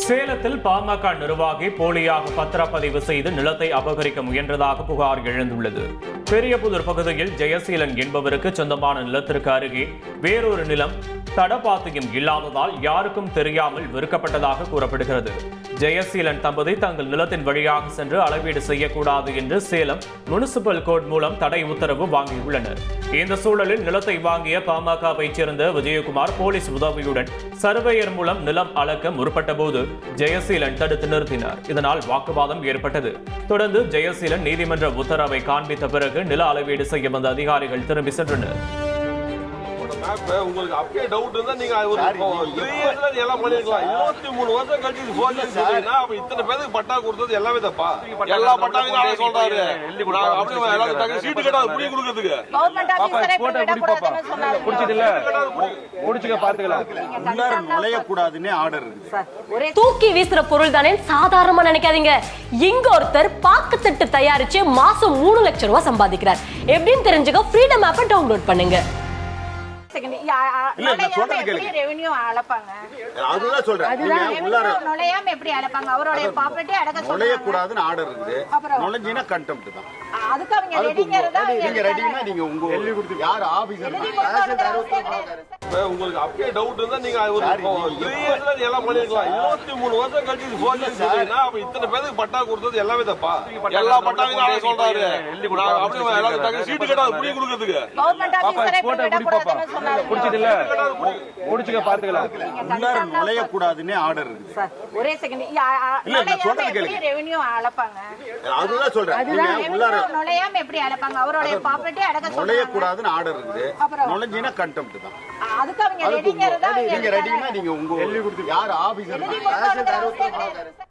சேலத்தில் பாமக நிர்வாகி போலியாக பத்திரப்பதிவு செய்து நிலத்தை அபகரிக்க முயன்றதாக புகார் எழுந்துள்ளது. பெரியபுதூர் பகுதியில் ஜெயசீலன் என்பவருக்கு சொந்தமான நிலத்திற்கு அருகே வேறொரு நிலம் தடப்பாத்தையும் இல்லாததால் யாருக்கும் தெரியாமல் விற்கப்பட்டதாக கூறப்படுகிறது. ஜெயசீலன் தம்பதி தங்கள் நிலத்தின் வழியாக சென்று அளவீடு செய்யக்கூடாது என்று சேலம் முனிசிபல் கோர்ட் மூலம் தடை உத்தரவு வாங்கியுள்ளனர். இந்த சூழலில் நிலத்தை வாங்கிய பாமகவை சேர்ந்த விஜயகுமார் போலீஸ் உதவியுடன் சர்வேயர் மூலம் நிலம் அளக்க முற்பட்ட போது ஜெயசீலன் தடுத்து நிறுத்தினார். இதனால் வாக்குவாதம் ஏற்பட்டது. தொடர்ந்து ஜெயசீலன் நீதிமன்ற உத்தரவை காண்பித்த பிறகு நில அளவீடு செய்ய வந்த அதிகாரிகள் திரும்பி சென்றனர். உங்களுக்கு அப்படியே டவுட் இருந்தா நீங்க ஒரு 3 இயர்ஸ்ல எல்லாம் பண்ணிருக்கலாம். 23 வருஷம் கழிச்சு இது போலீஸ் சொல்றீங்கன்னா அப்ப இத்தனை பேருக்கு பட்டா கொடுத்தது எல்லாமே தப்பா? எல்லா பட்டாவையும் நான் சொல்றாரு. அப்படியே எல்லாரும் தங்க சீட்டு கேட்டா புடி கொடுக்கிறதுக்கு கவர்மெண்ட் ஆபீசரே விடக்கூடாதுன்னு சொன்னாரு. புடிச்சதில்ல புடிச்சுக்க பாத்துக்கலாம். உள்ளார நுழைய கூடாதுன்னு ஆர்டர் இருக்கு. தூக்கி வீசுற பொருள் தானே சாதாரணமா நினைக்காதீங்க. இங்க ஒருத்தர் பாக்குத்தட்டு தயாரிச்சு மாசம் 3 லட்சம் ரூபாய் சம்பாதிக்கிறார். எப்படின்னு தெரிஞ்சுக்க ஃப்ரீடம் ஆப்பை டவுன்லோட் பண்ணுங்க. ரெவென்யூ அளப்பாங்க. அதுதான் சொல்றேன். நுழையாம எப்படி அளப்பாங்க? அவருடைய ப்ராப்பர்ட்டி அடக்க நுழைய கூடாதுன்னு ஆர்டர் இருக்குது. நுழைஞ்சினா கண்டெம்ப்ட் தான். அதுக்கு அவங்க ரெடிங்கறதா நீங்க ரெடினா நீங்க உங்க எழுதி கொடுத்து யார் ஆபீசர் உங்களுக்கு அப்படியே டவுட் இருந்தா நீங்க ஒரு 3 இயர்ஸ்ல எல்லாம் பண்ணிருக்கலாம். 23 வருஷம் கழிச்சு இது போலீஸ் சொல்றீங்கன்னா அப்ப இத்தனை பேருக்கு பட்டா கொடுத்தது எல்லாமே தப்பா? எல்லா பட்டாவையும் நான் சொல்றாரு. அப்படியே எல்லாரும் தங்க சீட்டு கேட்டா புடி கொடுக்கிறதுக்கு கவர்மெண்ட் ஆபீசரே விடக்கூடாதுன்னு சொன்னாரு. புடிச்சதில்ல புடிச்சுக்க பாத்துக்கலாம். உள்ளார நுழைய கூடாதுன்னு ஆர்டர் இருக்கு. ஒரே செகண்ட் ரெவென்யூ அளப்பாங்க. அதுதான் சொல்றேன். உள்ளார நுழையாம எப்படி அளப்பாங்க? அவருடைய ப்ராப்பர்ட்டி அடக்க நுழைய கூடாதுன்னு ஆர்டர் இருக்குது. நுழைஞ்சினா கண்டெம்ப்ட் தான். அதுக்கு அவங்க ரெடிங்கறதா நீங்க ரெடினா நீங்க உங்க எழுதி கொடுத்து யார் ஆபீசர்